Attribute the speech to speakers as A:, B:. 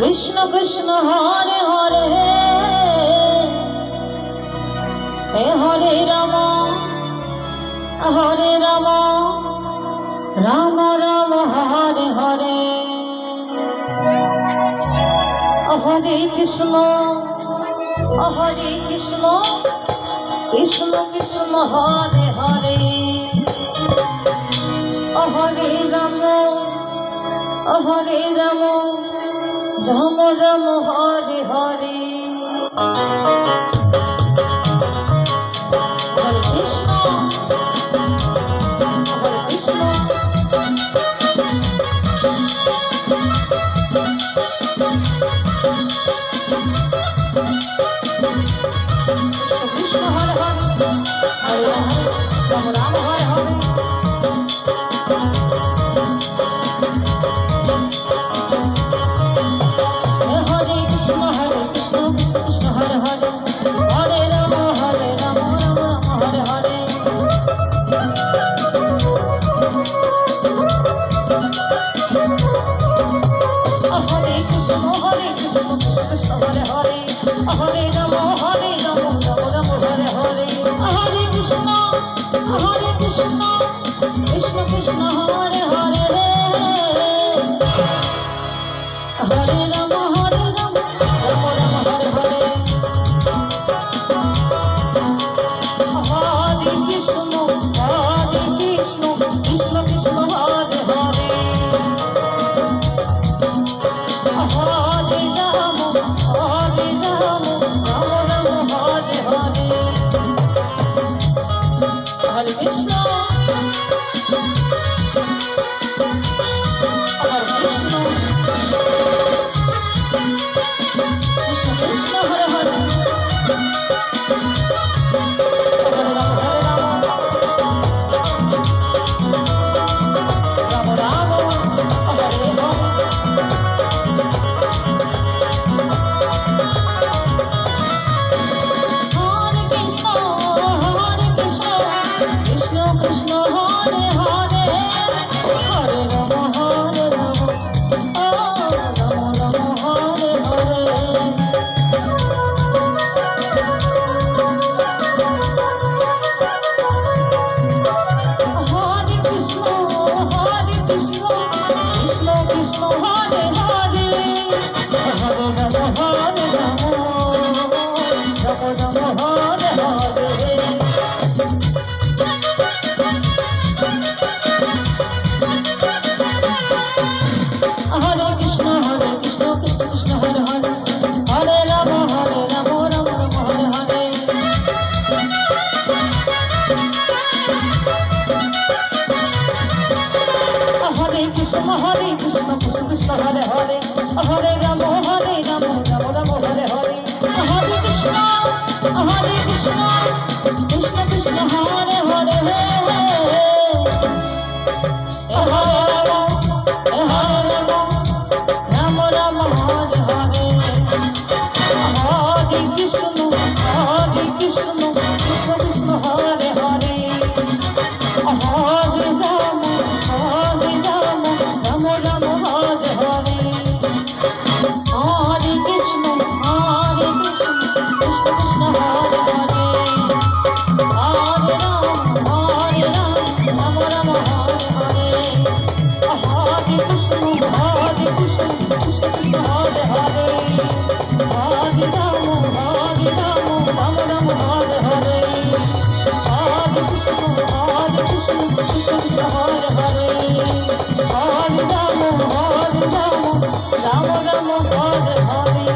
A: Krishna Krishna Hare Hare হে হরে Ram Ram Ram Hare Hare Hare Krishna Krishna Krishna Hare Hare Hare Ram Ram Ram Hare Hare Hare Krishna Krishna Hare Hare Hare Ram Ram Hare Hare Hare Krishna Krishna Krishna Hare Hare Hare Ram Ram Ram Hare Hare Hare Krishna Krishna Krishna Hare Hare Hare Ram Ram Ram Hare Hare Hare Krishna Krishna Krishna Hare Hare Hare Ram Ram Ram Hare Hare Hare Krishna Krishna Krishna Hare Hare Hare Ram Ram Ram Hare Hare Hare Krishna Krishna Hare Hare Hare Ram Ram হরে Krishna Krishna Hare Hare Hare Ram Ram Hare Hare Hare Krishna Krishna Krishna Hare Hare Hare Ram Ram Hare Hare Hare Krishna Krishna Krishna Hare Hare Hare Ram Ram Ram Hare Hare Hare Krishna Krishna Krishna Hare Hare Hare Ram Ram Ram Hare Hare Hare Krishna Krishna Krishna Hare Hare Ram Ram Hare Hare Hare Krishna Krishna Krishna Hare Hare Hare Ram Ram Ram Hare Hare Hare Krishna Krishna Krishna Hare Hare Hare Ram Ram Hare Hare Hare Krishna Krishna Krishna Hare Hare Hare Ram Ram Ram Hare Hare Hare Krishna Krishna Hare Hare Hare Ram Ram Hare Hare